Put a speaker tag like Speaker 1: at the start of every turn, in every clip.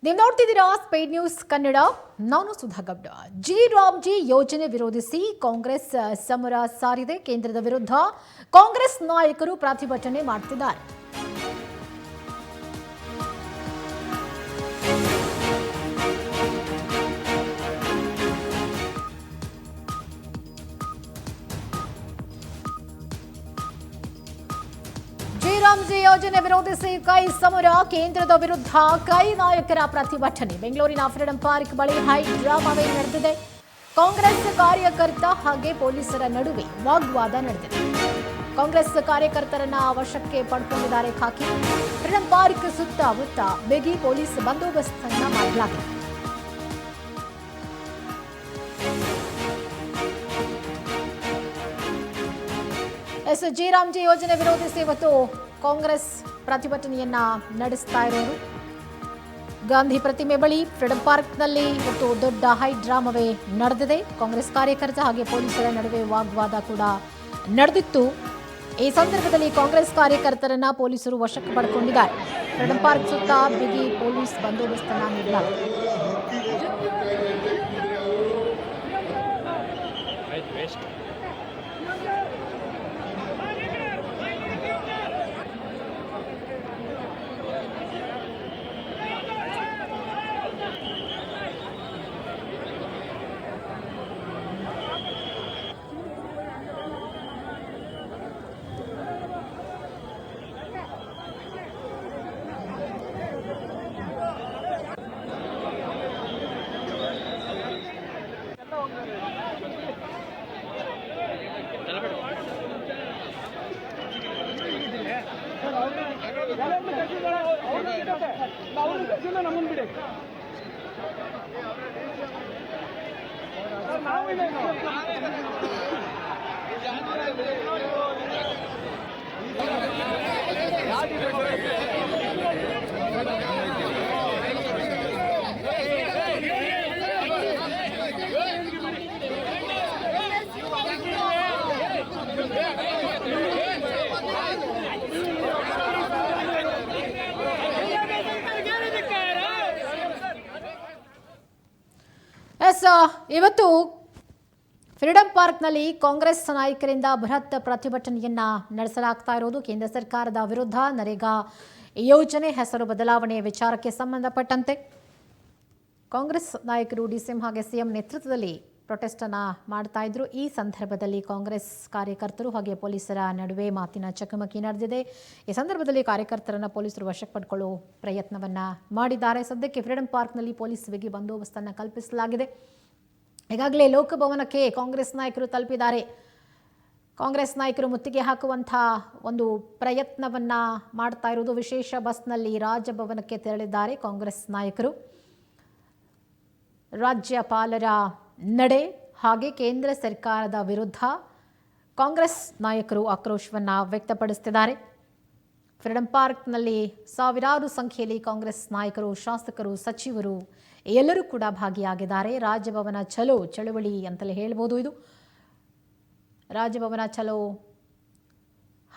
Speaker 1: ನೀವು ನೋಡ್ತಿದ್ದೀರಾ speed news Kannada. ನಾನು ಸುಧಾ ಗೌಡ. ರಾಮ್ಜಿ ಯೋಜನೆ ವಿರೋಧಿಸಿ ಕಾಂಗ್ರೆಸ್ ಸಮರ ಸಾರಿದೆ. ಕೇಂದ್ರದ ವಿರುದ್ಧ ಕಾಂಗ್ರೆಸ್ ನಾಯಕರು ಪ್ರತಿಭಟನೆ ಮಾಡುತ್ತಿದ್ದಾರೆ. ರಾಮ್ಜಿ ಯೋಜನೆ ವಿರೋಧಿಸಿ ಕೈ ಸಮರ, ಕೇಂದ್ರದ ವಿರುದ್ಧ ಕೈ ನಾಯಕರ ಪ್ರತಿಭಟನೆ. ಬೆಂಗಳೂರಿನ ಫ್ರೀಡಂ ಪಾರ್ಕ್ ಬಳಿ ಹೈ ಡ್ರಾಮಾವೇ ನಡೆದಿದೆ. ಕಾಂಗ್ರೆಸ್ ಕಾರ್ಯಕರ್ತ ಹಾಗೆ ಪೊಲೀಸರ ನಡುವೆ ವಾಗ್ವಾದ ನಡೆದಿದೆ. ಕಾಂಗ್ರೆಸ್ ಕಾರ್ಯಕರ್ತರನ್ನ ವಶಕ್ಕೆ ಪಡ್ಕೊಂಡಿದ್ದಾರೆ ಖಾಕಿ. ಫ್ರೀಡಂ ಪಾರ್ಕ್ ಸುತ್ತಮುತ್ತ ಬಿಗಿ ಪೊಲೀಸ್ ಬಂದೋಬಸ್ತ್ ಅನ್ನ ಮಾಡಲಾಗಿದೆ. ರಾಮ್ಜಿ ಯೋಜನೆ ವಿರೋಧಿಸಿ ಇವತ್ತು ಕಾಂಗ್ರೆಸ್ ಪ್ರತಿಭಟನೆಯನ್ನ ನಡೆಸ್ತಾ ಇರೋದು. ಗಾಂಧಿ ಪ್ರತಿಮೆ ಬಳಿ ಫ್ರೀಡಂ ಪಾರ್ಕ್ನಲ್ಲಿ ಇವತ್ತು ದೊಡ್ಡ ಹೈ ಡ್ರಾಮಾವೇ ನಡೆದಿದೆ. ಕಾಂಗ್ರೆಸ್ ಕಾರ್ಯಕರ್ತ ಹಾಗೆ ಪೊಲೀಸರ ನಡುವೆ ವಾಗ್ವಾದ ಕೂಡ ನಡೆದಿತ್ತು. ಈ ಸಂದರ್ಭದಲ್ಲಿ ಕಾಂಗ್ರೆಸ್ ಕಾರ್ಯಕರ್ತರನ್ನ ಪೊಲೀಸರು ವಶಕ್ಕೆ ಪಡ್ಕೊಂಡಿದ್ದಾರೆ. ಫ್ರೀಡಂ ಪಾರ್ಕ್ ಸುತ್ತ ಬಿಗಿ ಪೊಲೀಸ್ ಬಂದೋಬಸ್ತನ್ನ ನೀಡಲಾಗಿದೆ. ಇವತ್ತು ಫ್ರೀಡಂ ಪಾರ್ಕ್ನಲ್ಲಿ ಕಾಂಗ್ರೆಸ್ ನಾಯಕರಿಂದ ಬೃಹತ್ ಪ್ರತಿಭಟನೆಯನ್ನ ನಡೆಸಲಾಗ್ತಾ ಇರೋದು. ಕೇಂದ್ರ ಸರ್ಕಾರದ ವಿರುದ್ಧ ನರೇಗಾ ಯೋಜನೆ ಹೆಸರು ಬದಲಾವಣೆ ವಿಚಾರಕ್ಕೆ ಸಂಬಂಧಪಟ್ಟಂತೆ ಕಾಂಗ್ರೆಸ್ ನಾಯಕರು ಡಿಸಿಎಂ ಹಾಗೆ ಸಿಎಂ ನೇತೃತ್ವದಲ್ಲಿ ಪ್ರೊಟೆಸ್ಟ್ ಅನ್ನ ಮಾಡ್ತಾ ಇದ್ರು. ಈ ಸಂದರ್ಭದಲ್ಲಿ ಕಾಂಗ್ರೆಸ್ ಕಾರ್ಯಕರ್ತರು ಹಾಗೆ ಪೊಲೀಸರ ನಡುವೆ ಮಾತಿನ ಚಕಮಕಿ ನಡೆದಿದೆ. ಈ ಸಂದರ್ಭದಲ್ಲಿ ಕಾರ್ಯಕರ್ತರನ್ನ ಪೊಲೀಸರು ವಶಕ್ಕೆ ಪಡ್ಕೊಳ್ಳೋ ಪ್ರಯತ್ನವನ್ನ ಮಾಡಿದ್ದಾರೆ. ಸದ್ಯಕ್ಕೆ ಫ್ರೀಡಂ ಪಾರ್ಕ್ನಲ್ಲಿ ಪೊಲೀಸ್ ಬಿಗಿ ಬಂದೋಬಸ್ತನ್ನು ಕಲ್ಪಿಸಲಾಗಿದೆ. ಈಗಾಗಲೇ ಲೋಕಭವನಕ್ಕೆ ಕಾಂಗ್ರೆಸ್ ನಾಯಕರು ತಲುಪಿದ್ದಾರೆ. ಕಾಂಗ್ರೆಸ್ ನಾಯಕರು ಮುತ್ತಿಗೆ ಹಾಕುವಂಥ ಒಂದು ಪ್ರಯತ್ನವನ್ನ ಮಾಡ್ತಾ ಇರುವುದು. ವಿಶೇಷ ಬಸ್ನಲ್ಲಿ ರಾಜಭವನಕ್ಕೆ ತೆರಳಿದ್ದಾರೆ ಕಾಂಗ್ರೆಸ್ ನಾಯಕರು. ರಾಜ್ಯಪಾಲರ ನಡೆ ಹಾಗೆ ಕೇಂದ್ರ ಸರ್ಕಾರದ ವಿರುದ್ಧ ಕಾಂಗ್ರೆಸ್ ನಾಯಕರು ಆಕ್ರೋಶವನ್ನು ವ್ಯಕ್ತಪಡಿಸುತ್ತಿದ್ದಾರೆ. ಫ್ರೀಡಂ ಪಾರ್ಕ್ನಲ್ಲಿ ಸಾವಿರಾರು ಸಂಖ್ಯೆಯಲ್ಲಿ ಕಾಂಗ್ರೆಸ್ ನಾಯಕರು, ಶಾಸಕರು, ಸಚಿವರು ಎಲ್ಲರೂ ಕೂಡ ಭಾಗಿಯಾಗಿದ್ದಾರೆ. ರಾಜಭವನ ಚಲೋ ಚಳವಳಿ ಅಂತಲೇ ಹೇಳ್ಬೋದು. ಇದು ರಾಜಭವನ ಚಲೋ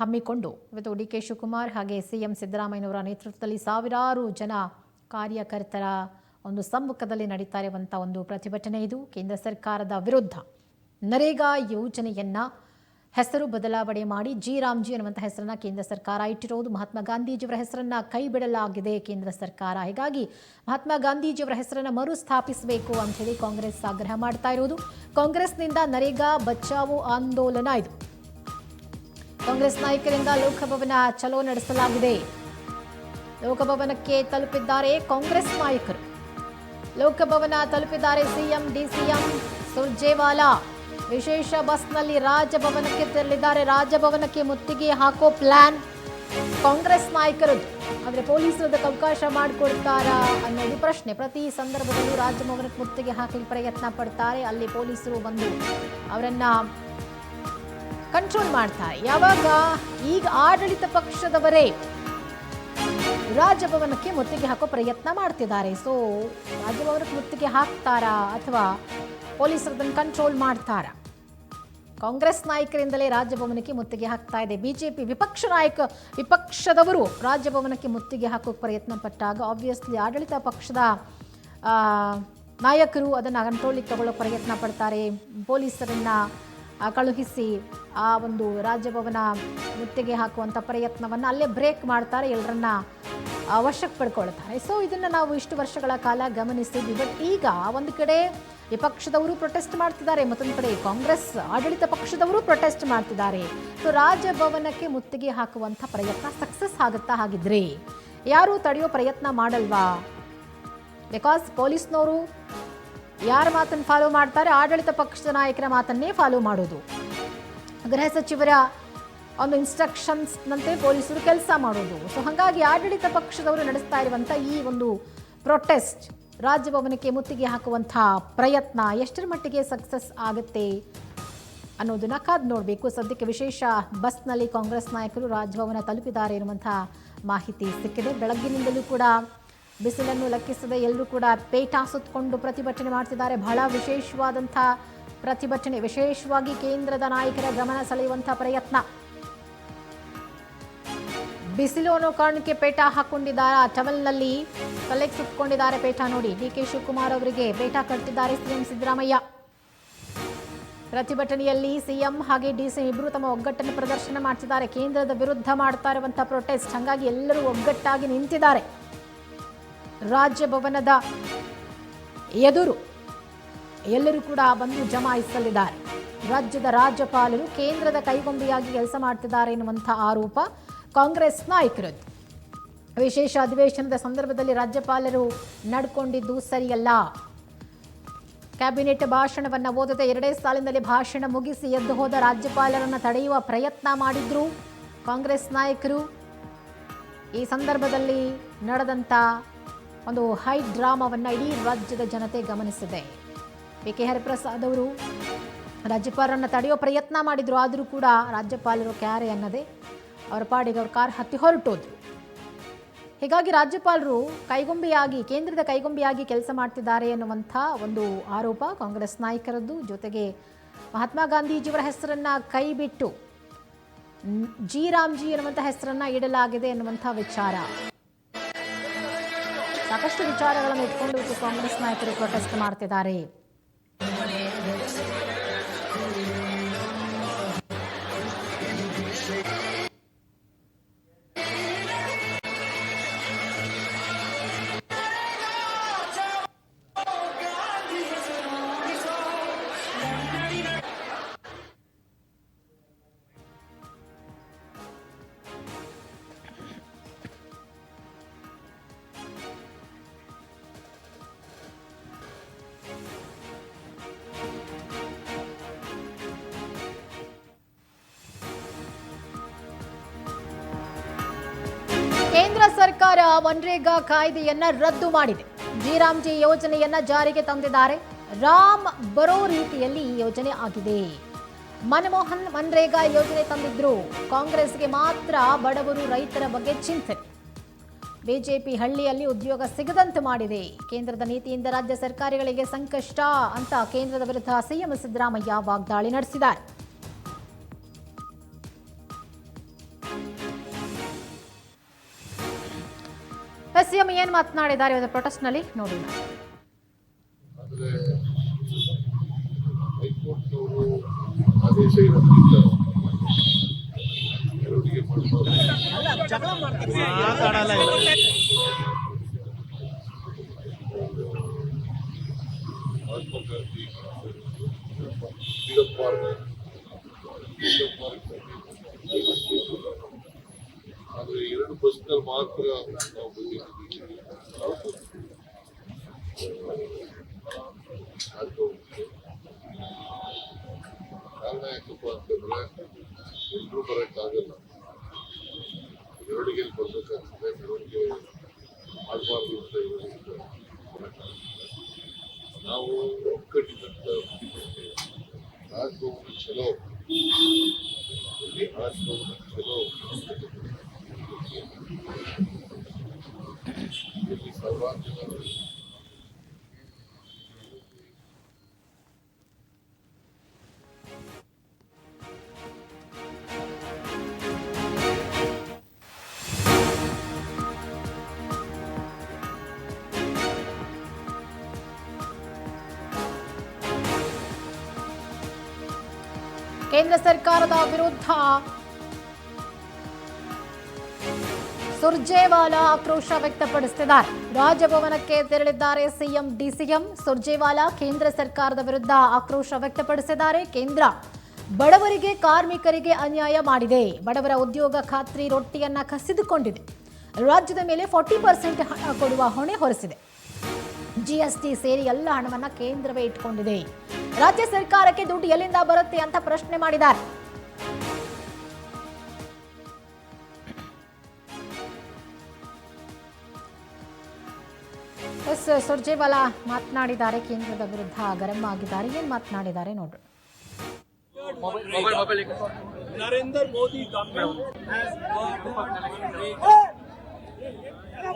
Speaker 1: ಹಮ್ಮಿಕೊಂಡು ಇವತ್ತು ಡಿ ಕೆ ಶಿವಕುಮಾರ್ ಹಾಗೆ ಸಿಎಂ ಸಿದ್ದರಾಮಯ್ಯನವರ ನೇತೃತ್ವದಲ್ಲಿ ಸಾವಿರಾರು ಜನ ಕಾರ್ಯಕರ್ತರ ಒಂದು ಸಮ್ಮುಖದಲ್ಲಿ ನಡೀತಾ ಇರುವಂಥ ಒಂದು ಪ್ರತಿಭಟನೆ ಇದು. ಕೇಂದ್ರ ಸರ್ಕಾರದ ವಿರುದ್ಧ ನರೇಗಾ ಯೋಜನೆಯನ್ನ ಹೆಸರು ಬದಲಾವಣೆ ಮಾಡಿ ರಾಮ್ಜಿ ಅನ್ನುವಂಥ ಹೆಸರನ್ನ ಕೇಂದ್ರ ಸರ್ಕಾರ ಇಟ್ಟಿರೋದು. ಮಹಾತ್ಮ ಗಾಂಧೀಜಿಯವರ ಹೆಸರನ್ನ ಕೈ ಬಿಡಲಾಗಿದೆ ಕೇಂದ್ರ ಸರ್ಕಾರ. ಹೀಗಾಗಿ ಮಹಾತ್ಮ ಗಾಂಧೀಜಿಯವರ ಹೆಸರನ್ನ ಮರುಸ್ಥಾಪಿಸಬೇಕು ಅಂತ ಹೇಳಿ ಕಾಂಗ್ರೆಸ್ ಆಗ್ರಹ ಮಾಡ್ತಾ ಇರೋದು. ಕಾಂಗ್ರೆಸ್ನಿಂದ ನರೇಗಾ ಬಚಾವೋ ಆಂದೋಲನ ಇದು. ಕಾಂಗ್ರೆಸ್ ನಾಯಕರಿಂದ ಲೋಕಭವನ ಚಲೋ ನಡೆಸಲಾಗಿದೆ. ಲೋಕಭವನಕ್ಕೆ ತಲುಪಿದ್ದಾರೆ ಕಾಂಗ್ರೆಸ್ ನಾಯಕರು. ಲೋಕಭವನ ತಲುಪಿದ್ದಾರೆ ಸಿಎಂ, ಡಿಸಿಎಂ ಸುರ್ಜೇವಾಲಾ. ವಿಶೇಷ ಬಸ್ನಲ್ಲಿ ರಾಜಭವನಕ್ಕೆ ತೆರಳಿದ್ದಾರೆ. ರಾಜಭವನಕ್ಕೆ ಮುತ್ತಿಗೆ ಹಾಕೋ ಪ್ಲಾನ್ ಕಾಂಗ್ರೆಸ್ ನಾಯಕರದ್ದು. ಆದರೆ ಪೊಲೀಸರು ಅದಕ್ಕೆ ಅವಕಾಶ ಮಾಡಿಕೊಡ್ತಾರಾ ಅನ್ನೋದು ಪ್ರಶ್ನೆ. ಪ್ರತಿ ಸಂದರ್ಭದಲ್ಲೂ ರಾಜಭವನಕ್ಕೆ ಮುತ್ತಿಗೆ ಹಾಕಲು ಪ್ರಯತ್ನ ಪಡ್ತಾರೆ. ಅಲ್ಲಿ ಪೊಲೀಸರು ಬಂದು ಅವರನ್ನ ಕಂಟ್ರೋಲ್ ಮಾಡ್ತಾರೆ. ಯಾವಾಗ ಈಗ ಆಡಳಿತ ಪಕ್ಷದವರೇ ರಾಜಭವನಕ್ಕೆ ಮುತ್ತಿಗೆ ಹಾಕೋ ಪ್ರಯತ್ನ ಮಾಡ್ತಿದ್ದಾರೆ. ಸೊ ರಾಜಭವನಕ್ಕೆ ಮುತ್ತಿಗೆ ಹಾಕ್ತಾರಾ ಅಥವಾ ಪೊಲೀಸರದನ್ನು ಕಂಟ್ರೋಲ್ ಮಾಡ್ತಾರಾ? ಕಾಂಗ್ರೆಸ್ ನಾಯಕರಿಂದಲೇ ರಾಜಭವನಕ್ಕೆ ಮುತ್ತಿಗೆ ಹಾಕ್ತಾ ಇದೆ. ಬಿಜೆಪಿ ವಿಪಕ್ಷದವರು ರಾಜಭವನಕ್ಕೆ ಮುತ್ತಿಗೆ ಹಾಕೋಕೆ ಪ್ರಯತ್ನ ಪಟ್ಟಾಗ ಆಬ್ವಿಯಸ್ಲಿ ಆಡಳಿತ ಪಕ್ಷದ ನಾಯಕರು ಅದನ್ನು ಕಂಟ್ರೋಲಿಗೆ ತಗೊಳ್ಳೋ ಪ್ರಯತ್ನ ಪಡ್ತಾರೆ. ಪೊಲೀಸರನ್ನು ಕಳುಹಿಸಿ ಆ ಒಂದು ರಾಜಭವನ ಮುತ್ತಿಗೆ ಹಾಕುವಂಥ ಪ್ರಯತ್ನವನ್ನು ಅಲ್ಲೇ ಬ್ರೇಕ್ ಮಾಡ್ತಾರೆ, ಎಲ್ಲರನ್ನ ವಶಕ್ಕೆ ಪಡ್ಕೊಳ್ತಾರೆ. ಸೊ ಇದನ್ನು ನಾವು ಇಷ್ಟು ವರ್ಷಗಳ ಕಾಲ ಗಮನಿಸಿದ್ವಿ. ಬಟ್ ಈಗ ಒಂದು ಕಡೆ ವಿಪಕ್ಷದವರು ಪ್ರೊಟೆಸ್ಟ್ ಮಾಡ್ತಿದ್ದಾರೆ, ಮತ್ತೊಂದು ಕಡೆ ಕಾಂಗ್ರೆಸ್ ಆಡಳಿತ ಪಕ್ಷದವರು ಪ್ರೊಟೆಸ್ಟ್ ಮಾಡ್ತಿದ್ದಾರೆ. ಸೊ ರಾಜಭವನಕ್ಕೆ ಮುತ್ತಿಗೆ ಹಾಕುವಂಥ ಪ್ರಯತ್ನ ಸಕ್ಸಸ್ ಆಗುತ್ತಾ? ಹಾಗಿದ್ರೆ ಯಾರು ತಡೆಯೋ ಪ್ರಯತ್ನ ಮಾಡಲ್ವಾ? ಬಿಕಾಸ್ ಪೊಲೀಸ್ನವರು ಯಾರ ಮಾತನ್ನು ಫಾಲೋ ಮಾಡ್ತಾರೆ? ಆಡಳಿತ ಪಕ್ಷದ ನಾಯಕರ ಮಾತನ್ನೇ ಫಾಲೋ ಮಾಡೋದು. ಗೃಹ ಸಚಿವರ ಒಂದು ಇನ್ಸ್ಟ್ರಕ್ಷನ್ಸ್ನಂತೆ ಪೊಲೀಸರು ಕೆಲಸ ಮಾಡೋದು. ಸೊ ಹಾಗಾಗಿ ಆಡಳಿತ ಪಕ್ಷದವರು ನಡೆಸ್ತಾ ಇರುವಂಥ ಈ ಒಂದು ಪ್ರೊಟೆಸ್ಟ್, ರಾಜಭವನಕ್ಕೆ ಮುತ್ತಿಗೆ ಹಾಕುವಂಥ ಪ್ರಯತ್ನ ಎಷ್ಟರ ಮಟ್ಟಿಗೆ ಸಕ್ಸಸ್ ಆಗುತ್ತೆ ಅನ್ನೋದನ್ನ ಕಾದು ನೋಡಬೇಕು. ಸದ್ಯಕ್ಕೆ ವಿಶೇಷ ಬಸ್ನಲ್ಲಿ ಕಾಂಗ್ರೆಸ್ ನಾಯಕರು ರಾಜಭವನ ತಲುಪಿದ್ದಾರೆ ಎನ್ನುವಂಥ ಮಾಹಿತಿ ಸಿಕ್ಕಿದೆ. ಬೆಳಗ್ಗಿನಿಂದಲೂ ಕೂಡ ಬಿಸಿಲನ್ನು ಲೆಕ್ಕಿಸದೆ ಎಲ್ಲರೂ ಕೂಡ ಪೇಟ ಸುತ್ತಕೊಂಡು ಪ್ರತಿಭಟನೆ ಮಾಡ್ತಿದ್ದಾರೆ. ಬಹಳ ವಿಶೇಷವಾದಂಥ ಪ್ರತಿಭಟನೆ, ವಿಶೇಷವಾಗಿ ಕೇಂದ್ರದ ನಾಯಕರ ಗಮನ ಸೆಳೆಯುವಂಥ ಪ್ರಯತ್ನ. ಬಿಸಿಲು ಅನ್ನೋ ಕಾರಣಕ್ಕೆ ಪೇಟ ಹಾಕೊಂಡಿದ್ದಾರೆ, ಟವೆಲ್ನಲ್ಲಿ ತಲೆಗೆ ಸುತ್ತಕೊಂಡಿದ್ದಾರೆ ಪೇಟ. ನೋಡಿ, ಡಿ.ಕೆ. ಶಿವಕುಮಾರ್ ಅವರಿಗೆ ಪೇಟ ಕಟ್ಟಿದ್ದಾರೆ ಸಿಎಂ ಸಿದ್ದರಾಮಯ್ಯ. ಪ್ರತಿಭಟನೆಯಲ್ಲಿ ಸಿಎಂ ಹಾಗೆ ಡಿಸಿಎಂ ಇಬ್ಬರು ತಮ್ಮ ಒಗ್ಗಟ್ಟನ್ನು ಪ್ರದರ್ಶನ ಮಾಡ್ತಿದ್ದಾರೆ. ಕೇಂದ್ರದ ವಿರುದ್ಧ ಮಾಡ್ತಾ ಇರುವಂಥ ಪ್ರೊಟೆಸ್ಟ್, ಹಾಗಾಗಿ ಎಲ್ಲರೂ ಒಗ್ಗಟ್ಟಾಗಿ ನಿಂತಿದ್ದಾರೆ. ರಾಜಭವನದ ಎದುರು ಎಲ್ಲರೂ ಕೂಡ ಬಂದು ಜಮಾಯಿಸಲಿದ್ದಾರೆ. ರಾಜ್ಯದ ರಾಜ್ಯಪಾಲರು ಕೇಂದ್ರದ ಕೈಗೊಂಬೆಯಾಗಿ ಕೆಲಸ ಮಾಡ್ತಿದ್ದಾರೆ ಎನ್ನುವಂಥ ಆರೋಪ ಕಾಂಗ್ರೆಸ್ ನಾಯಕರದ್ದು. ವಿಶೇಷ ಅಧಿವೇಶನದ ಸಂದರ್ಭದಲ್ಲಿ ರಾಜ್ಯಪಾಲರು ನಡ್ಕೊಂಡಿದ್ದು ಸರಿಯಲ್ಲ. ಕ್ಯಾಬಿನೆಟ್ ಭಾಷಣವನ್ನು ಓದದೆ 2 ಸಾಲಿನಲ್ಲಿ ಭಾಷಣ ಮುಗಿಸಿ ಎದ್ದು ಹೋದ ರಾಜ್ಯಪಾಲರನ್ನು ತಡೆಯುವ ಪ್ರಯತ್ನ ಮಾಡಿದ್ರು ಕಾಂಗ್ರೆಸ್ ನಾಯಕರು. ಈ ಸಂದರ್ಭದಲ್ಲಿ ನಡೆದಂಥ ಒಂದು ಹೈ ಡ್ರಾಮಾವನ್ನು ಇಡೀ ರಾಜ್ಯದ ಜನತೆ ಗಮನಿಸಿದೆ. ಕೆ ಹರಿಪ್ರಸಾದ್ ಅವರು ರಾಜ್ಯಪಾಲರನ್ನು ತಡೆಯೋ ಪ್ರಯತ್ನ ಮಾಡಿದ್ರು, ಆದರೂ ಕೂಡ ರಾಜ್ಯಪಾಲರು ಕ್ಯಾರೆ ಅನ್ನದೆ ಅವರ ಪಾಡಿಗೆ ಅವ್ರ ಕಾರ್ ಹತ್ತಿ ಹೊರಟೋದ್ರು. ಹೀಗಾಗಿ ರಾಜ್ಯಪಾಲರು ಕೈಗೊಂಬೆಯಾಗಿ, ಕೇಂದ್ರದ ಕೈಗೊಂಬೆಯಾಗಿ ಕೆಲಸ ಮಾಡ್ತಿದ್ದಾರೆ ಎನ್ನುವಂಥ ಒಂದು ಆರೋಪ ಕಾಂಗ್ರೆಸ್ ನಾಯಕರದ್ದು. ಜೊತೆಗೆ ಮಹಾತ್ಮ ಗಾಂಧೀಜಿಯವರ ಹೆಸರನ್ನು ಕೈ ಬಿಟ್ಟು ಜಿ ರಾಮ್ಜಿ ಎನ್ನುವಂಥ ಹೆಸರನ್ನು ಇಡಲಾಗಿದೆ ಎನ್ನುವಂಥ ವಿಚಾರ, ಸಾಕಷ್ಟು ವಿಚಾರಗಳನ್ನು ಇಟ್ಕೊಂಡು ಕಾಂಗ್ರೆಸ್ ನಾಯಕರು ಪ್ರೊಟೆಸ್ಟ್ ಮಾಡ್ತಿದ್ದಾರೆ. ಕೇಂದ್ರ ಸರ್ಕಾರ ಮನ್ರೇಗಾ ಕಾಯ್ದೆಯನ್ನ ರದ್ದು ಮಾಡಿದೆ. ಜಿ ಯೋಜನೆಯನ್ನ ಜಾರಿಗೆ ತಂದಿದ್ದಾರೆ. ರಾಮ್ ಬರೋ ರೀತಿಯಲ್ಲಿ ಈ ಯೋಜನೆ ಆಗಿದೆ. ಮನಮೋಹನ್ ಮನ್ರೇಗಾ ಯೋಜನೆ ತಂದಿದ್ರು. ಕಾಂಗ್ರೆಸ್ಗೆ ಮಾತ್ರ ಬಡವರು ರೈತರ ಬಗ್ಗೆ ಚಿಂತನೆ. ಬಿಜೆಪಿ ಹಳ್ಳಿಯಲ್ಲಿ ಉದ್ಯೋಗ ಸಿಗದಂತೆ ಮಾಡಿದೆ. ಕೇಂದ್ರದ ನೀತಿಯಿಂದ ರಾಜ್ಯ ಸರ್ಕಾರಗಳಿಗೆ ಸಂಕಷ್ಟ ಅಂತ ಕೇಂದ್ರದ ವಿರುದ್ಧ ಸಿಎಂ ಸಿದ್ದರಾಮಯ್ಯ ವಾಗ್ದಾಳಿ ನಡೆಸಿದ್ದಾರೆ. ಸಿಎಂ ಏನ್ ಮಾತನಾಡಿದ್ದಾರೆ ಇವತ್ತು ಪ್ರೊಟೆಸ್ಟ್ ನಲ್ಲಿ ನೋಡಿ.
Speaker 2: ಆದರೆ 2 ಬಸ್ನಲ್ಲಿ ಮಾತ್ರ ನಾವು ಬಂದಿದ್ದೀವಿ. ಕಾರಣ ಯಾಕಪ್ಪ ಅಂತಂದ್ರೆ ಎಲ್ಲರೂ ಬರೋಕ್ಕಾಗಲ್ಲ. ಮೆರವಣಿಗೆಯಲ್ಲಿ ಬರ್ಬೇಕಾಗ್ತದೆ, ಮೆರವಣಿಗೆ ಮಾಡಬಾರ್ದು ಅಂತ ಹೇಳೋದ್ರಿಂದ ನಾವು ಒಗ್ಗಟ್ಟಿನಂತ ರಾಜಭವನ ಚಲೋ ರಾಜಭವನ ಚಲೋ ಇಲ್ಲಿ ಸಾವಿರಾರು ಜನ
Speaker 1: ಕೇಂದ್ರ ಸರ್ಕಾರದ ವಿರುದ್ಧ ಸುರ್ಜೇವಾಲಾ ಆಕ್ರೋಶ ವ್ಯಕ್ತಪಡಿಸುತ್ತಿದ್ದಾರೆ. ರಾಜಭವನಕ್ಕೆ ತೆರಳಿದ್ದಾರೆ ಸಿಎಂ ಡಿಸಿಎಂ. ಸುರ್ಜೇವಾಲಾ ಕೇಂದ್ರ ಸರ್ಕಾರದ ವಿರುದ್ಧ ಆಕ್ರೋಶ ವ್ಯಕ್ತಪಡಿಸಿದ್ದಾರೆ. ಕೇಂದ್ರ ಬಡವರಿಗೆ ಕಾರ್ಮಿಕರಿಗೆ ಅನ್ಯಾಯ ಮಾಡಿದೆ, ಬಡವರ ಉದ್ಯೋಗ ಖಾತ್ರಿ ರೊಟ್ಟಿಯನ್ನ ಕಸಿದುಕೊಂಡಿದೆ, ರಾಜ್ಯದ ಮೇಲೆ 40% ಹಣ ಕೊಡುವ ಹೊಣೆ ಹೊರಿಸಿದೆ, ಜಿಎಸ್ಟಿ ಸೇರಿ ಎಲ್ಲ ಹಣವನ್ನ ಕೇಂದ್ರವೇ ಇಟ್ಕೊಂಡಿದೆ, ರಾಜ್ಯ ಸರ್ಕಾರಕ್ಕೆ ದುಡ್ಡು ಎಲ್ಲಿಂದ ಬರುತ್ತೆ ಅಂತ ಪ್ರಶ್ನೆ ಮಾಡಿದ್ದಾರೆ. ಸುರ್ಜೇವಾಲಾ ಮಾತನಾಡಿದ್ದಾರೆ, ಕೇಂದ್ರದ ವಿರುದ್ಧ ಗರಂ ಆಗಿದ್ದಾರೆ. ಏನ್ ಮಾತನಾಡಿದ್ದಾರೆ ನೋಡ್ರಿ.
Speaker 3: Narendra Modi government has got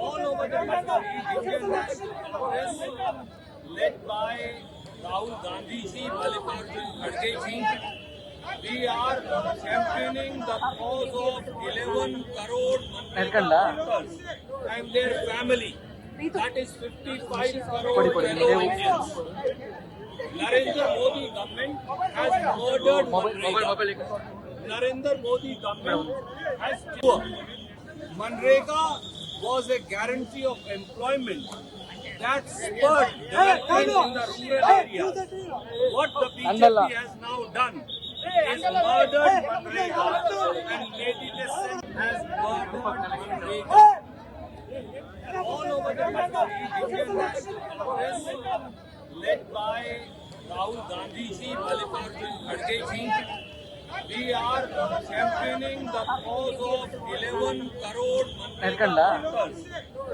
Speaker 3: all over the country Indian National Congress led by Rahul Gandhi ji, Mallikarjun Kharge ji. We are championing the cause of 11 crore workers and their family. That is 55 crore fellow Indians. Narendra Modi government has murdered Manrega. Narendra Modi government has killed. Manrega was a guarantee of employment that spurred development in the rural areas. What the BJP has now done is murdered Manrega and made it a sin has murdered Manrega. All over the country, Indian National Congress led by Rahul Gandhi ji, Mallikarjun Kharge ji. We are championing the cause of 11 crore workers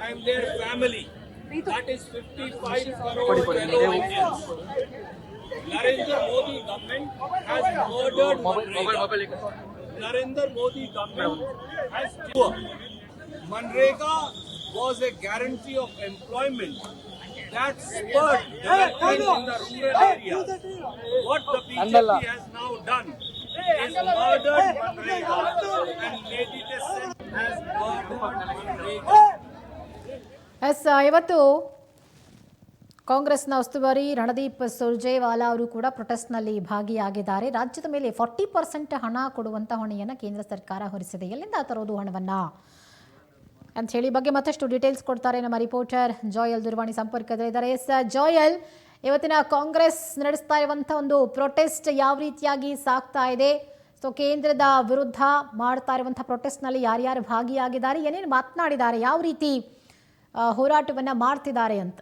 Speaker 3: and their family. That is 55 crore fellow Indians. Narendra Modi government has murdered Manrega. Narendra Modi government has killed. Manrega was a guarantee of employment that spurred development in the rural areas. What the BJP has now done is murdered Manrega and made it a sin has murdered Manrega.
Speaker 1: ಇವತ್ತು ಕಾಂಗ್ರೆಸ್ನ ಉಸ್ತುವಾರಿ ರಣದೀಪ್ ಸುರ್ಜೇವಾಲಾ ಅವರು ಕೂಡ ಪ್ರೊಟೆಸ್ಟ್ನಲ್ಲಿ ಭಾಗಿಯಾಗಿದ್ದಾರೆ. ರಾಜ್ಯದ ಮೇಲೆ 40% ಹಣ ಕೊಡುವಂಥ ಹೊಣೆಯನ್ನು ಕೇಂದ್ರ ಸರ್ಕಾರ ಹೊರಿಸಿದೆ, ಎಲ್ಲಿಂದ ತರೋದು ಹಣವನ್ನ ಅಂತ ಹೇಳಿ ಬಗ್ಗೆ ಮತ್ತಷ್ಟು ಡೀಟೇಲ್ಸ್ ಕೊಡ್ತಾರೆ ನಮ್ಮ ರಿಪೋರ್ಟರ್ ಜೋಯಲ್ ದೂರವಾಣಿ ಸಂಪರ್ಕದಲ್ಲಿದ್ದಾರೆ. ಜೋಯಲ್, ಇವತ್ತಿನ ಕಾಂಗ್ರೆಸ್ ನಡೆಸ್ತಾ ಇರುವಂಥ ಒಂದು ಪ್ರೊಟೆಸ್ಟ್ ಯಾವ ರೀತಿಯಾಗಿ ಸಾಗ್ತಾ ಇದೆ? ಸೊ ಕೇಂದ್ರದ ವಿರುದ್ಧ ಮಾಡ್ತಾ ಇರುವಂಥ ಪ್ರೊಟೆಸ್ಟ್ನಲ್ಲಿ ಯಾರ್ಯಾರು ಭಾಗಿಯಾಗಿದ್ದಾರೆ, ಏನೇನು ಮಾತನಾಡಿದ್ದಾರೆ, ಯಾವ ರೀತಿ ಹೋರಾಟವನ್ನು ಮಾಡ್ತಿದ್ದಾರೆ ಅಂತ?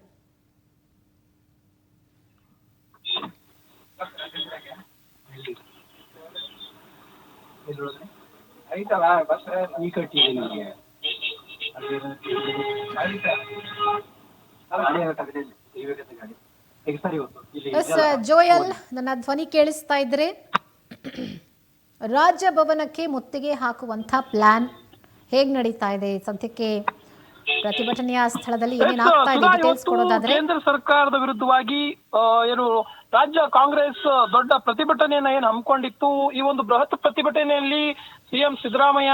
Speaker 1: ಜೋಯಲ್, ನನ್ನ ಧ್ವನಿ ಕೇಳಿಸ್ತಾ ಇದ್ರೆ ರಾಜಭವನಕ್ಕೆ ಮುತ್ತಿಗೆ ಹಾಕುವಂತ ಪ್ಲಾನ್ ಹೇಗ್ ನಡೀತಾ ಇದೆ? ಸದ್ಯಕ್ಕೆ ಪ್ರತಿಭಟನೆಯ ಸ್ಥಳದಲ್ಲಿ ಏನೇನಾಗ್ತಾ ಇದೆ ಡೀಟೇಲ್ಸ್ ಕೊಡೋದಾದ್ರೆ?
Speaker 4: ಕೇಂದ್ರ ಸರ್ಕಾರದ ವಿರುದ್ಧವಾಗಿ ಏನು ರಾಜ್ಯ ಕಾಂಗ್ರೆಸ್ ದೊಡ್ಡ ಪ್ರತಿಭಟನೆಯನ್ನ ಏನು ಹಮ್ಮಿಕೊಂಡಿತ್ತು. ಈ ಒಂದು ಬೃಹತ್ ಪ್ರತಿಭಟನೆಯಲ್ಲಿ ಸಿಎಂ ಸಿದ್ದರಾಮಯ್ಯ,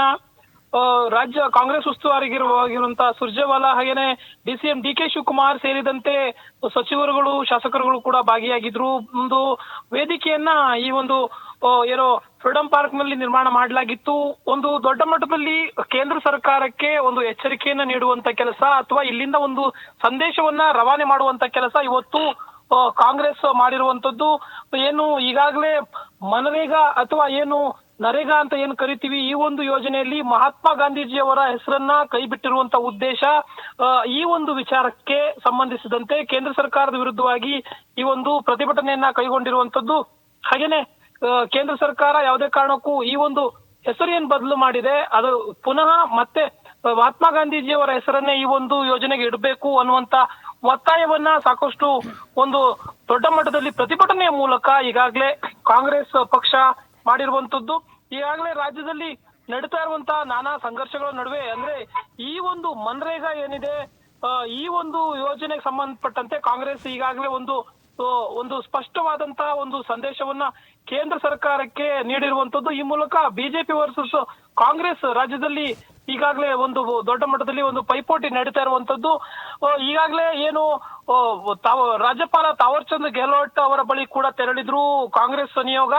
Speaker 4: ರಾಜ್ಯ ಕಾಂಗ್ರೆಸ್ ಉಸ್ತುವಾರಿಗಿರುವಂತಹ ಸುರ್ಜೇವಾಲಾ, ಹಾಗೇನೆ ಡಿಸಿಎಂ ಡಿ ಕೆ ಶಿವಕುಮಾರ್ ಸೇರಿದಂತೆ ಸಚಿವರುಗಳು, ಶಾಸಕರುಗಳು ಕೂಡ ಭಾಗಿಯಾಗಿದ್ರು. ಒಂದು ವೇದಿಕೆಯನ್ನ ಈ ಒಂದು ಏನೋ ಫ್ರೀಡಂ ಪಾರ್ಕ್ ನಲ್ಲಿ ನಿರ್ಮಾಣ ಮಾಡಲಾಗಿತ್ತು. ಒಂದು ದೊಡ್ಡ ಮಟ್ಟದಲ್ಲಿ ಕೇಂದ್ರ ಸರ್ಕಾರಕ್ಕೆ ಒಂದು ಎಚ್ಚರಿಕೆಯನ್ನ ನೀಡುವಂತ ಕೆಲಸ ಅಥವಾ ಇಲ್ಲಿಂದ ಒಂದು ಸಂದೇಶವನ್ನ ರವಾನೆ ಮಾಡುವಂತ ಕೆಲಸ ಇವತ್ತು ಕಾಂಗ್ರೆಸ್ ಮಾಡಿರುವಂತದ್ದು. ಏನು ಈಗಾಗಲೇ ಮನರೇಗಾ ಅಥವಾ ಏನು ನರೇಗಾ ಅಂತ ಏನು ಕರಿತೀವಿ, ಈ ಒಂದು ಯೋಜನೆಯಲ್ಲಿ ಮಹಾತ್ಮ ಗಾಂಧೀಜಿಯವರ ಹೆಸರನ್ನ ಕೈ ಬಿಟ್ಟಿರುವಂತ ಉದ್ದೇಶ. ಈ ಒಂದು ವಿಚಾರಕ್ಕೆ ಸಂಬಂಧಿಸಿದಂತೆ ಕೇಂದ್ರ ಸರ್ಕಾರದ ವಿರುದ್ಧವಾಗಿ ಈ ಒಂದು ಪ್ರತಿಭಟನೆಯನ್ನ ಕೈಗೊಂಡಿರುವಂತದ್ದು. ಹಾಗೇನೆ ಕೇಂದ್ರ ಸರ್ಕಾರ ಯಾವುದೇ ಕಾರಣಕ್ಕೂ ಈ ಒಂದು ಹೆಸರು ಏನ್ ಬದಲು ಮಾಡಿದೆ ಅದು ಪುನಃ ಮತ್ತೆ ಮಹಾತ್ಮ ಗಾಂಧೀಜಿಯವರ ಹೆಸರನ್ನೇ ಈ ಒಂದು ಯೋಜನೆಗೆ ಇಡಬೇಕು ಅನ್ನುವಂತ ಒತ್ತಾಯವನ್ನ ಸಾಕಷ್ಟು ಒಂದು ದೊಡ್ಡ ಮಟ್ಟದಲ್ಲಿ ಪ್ರತಿಭಟನೆಯ ಮೂಲಕ ಈಗಾಗಲೇ ಕಾಂಗ್ರೆಸ್ ಪಕ್ಷ ಮಾಡಿರುವಂತದ್ದು. ಈಗಾಗಲೇ ರಾಜ್ಯದಲ್ಲಿ ನಡೀತಾ ಇರುವಂತಹ ನಾನಾ ಸಂಘರ್ಷಗಳ ನಡುವೆ ಅಂದ್ರೆ ಈ ಒಂದು ಮನ್ರೇಗಾ ಏನಿದೆ, ಈ ಒಂದು ಯೋಜನೆಗೆ ಸಂಬಂಧಪಟ್ಟಂತೆ ಕಾಂಗ್ರೆಸ್ ಈಗಾಗಲೇ ಒಂದು ಸ್ಪಷ್ಟವಾದಂತಹ ಒಂದು ಸಂದೇಶವನ್ನ ಕೇಂದ್ರ ಸರ್ಕಾರಕ್ಕೆ ನೀಡಿರುವಂತದ್ದು. ಈ ಮೂಲಕ ಬಿಜೆಪಿ ವರ್ಸಸ್ ಕಾಂಗ್ರೆಸ್ ರಾಜ್ಯದಲ್ಲಿ ಈಗಾಗಲೇ ಒಂದು ದೊಡ್ಡ ಮಟ್ಟದಲ್ಲಿ ಒಂದು ಪೈಪೋಟಿ ನಡೀತಾ ಇರುವಂತದ್ದು. ಈಗಾಗಲೇ ಏನು ರಾಜ್ಯಪಾಲ ತಾವರ್ ಚಂದ್ ಗೆಹ್ಲೋಟ್ ಅವರ ಬಳಿ ಕೂಡ ತೆರಳಿದ್ರು ಕಾಂಗ್ರೆಸ್ ನಿಯೋಗ.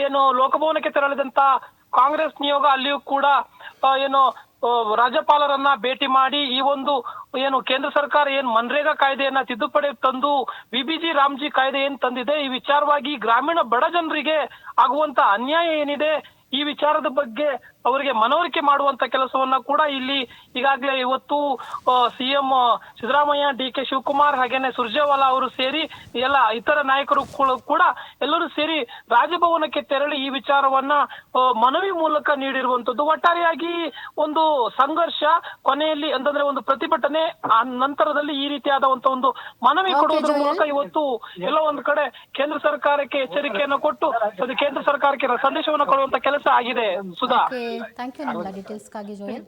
Speaker 4: ಏನು ಲೋಕಭವನಕ್ಕೆ ತೆರಳಿದಂತ ಕಾಂಗ್ರೆಸ್ ನಿಯೋಗ ಅಲ್ಲಿಯೂ ಕೂಡ ಏನು ರಾಜ್ಯಪಾಲರನ್ನ ಭೇಟಿ ಮಾಡಿ ಈ ಒಂದು ಏನು ಕೇಂದ್ರ ಸರ್ಕಾರ ಏನ್ ಮನ್ರೇಗಾ ಕಾಯ್ದೆಯನ್ನ ತಿದ್ದುಪಡಿ ತಂದು ವಿಬಿಜಿ ರಾಮ್ಜಿ ಕಾಯ್ದೆ ಏನ್ ತಂದಿದೆ, ಈ ವಿಚಾರವಾಗಿ ಗ್ರಾಮೀಣ ಬಡ ಜನರಿಗೆ ಆಗುವಂತ ಅನ್ಯಾಯ ಏನಿದೆ ಈ ವಿಚಾರದ ಬಗ್ಗೆ ಅವರಿಗೆ ಮನವರಿಕೆ ಮಾಡುವಂತ ಕೆಲಸವನ್ನ ಕೂಡ ಇಲ್ಲಿ ಈಗಾಗಲೇ ಇವತ್ತು ಸಿಎಂ ಸಿದ್ದರಾಮಯ್ಯ, DK ಶಿವಕುಮಾರ್ ಹಾಗೇನೆ ಸುರ್ಜೇವಾಲಾ ಅವರು ಸೇರಿ ಎಲ್ಲ ಇತರ ನಾಯಕರು ಕೂಡ ಎಲ್ಲರೂ ಸೇರಿ ರಾಜಭವನಕ್ಕೆ ತೆರಳಿ ಈ ವಿಚಾರವನ್ನ ಮನವಿ ಮೂಲಕ ನೀಡಿರುವಂತದ್ದು. ಒಟ್ಟಾರೆಯಾಗಿ ಒಂದು ಸಂಘರ್ಷ ಕೊನೆಯಲ್ಲಿ ಅಂತಂದ್ರೆ ಒಂದು ಪ್ರತಿಭಟನೆ ನಂತರದಲ್ಲಿ ಈ ರೀತಿಯಾದಂತ ಒಂದು ಮನವಿ ಕೊಡುವುದರ ಮೂಲಕ ಇವತ್ತು ಎಲ್ಲೋ ಒಂದು ಕಡೆ ಕೇಂದ್ರ ಸರ್ಕಾರಕ್ಕೆ ಎಚ್ಚರಿಕೆಯನ್ನು ಕೊಟ್ಟು ಕೇಂದ್ರ ಸರ್ಕಾರಕ್ಕೆ ಸಂದೇಶವನ್ನು ಕೊಡುವಂತ ಕೆಲಸ ಆಗಿದೆ. ಸುಧಾ,
Speaker 1: ಥ್ಯಾಂಕ್ ಯು ನಿಮ್ಮೆಲ್ಲ ಡೀಟೇಲ್ಸ್ಗಾಗಿ ಜೋಯಲ್.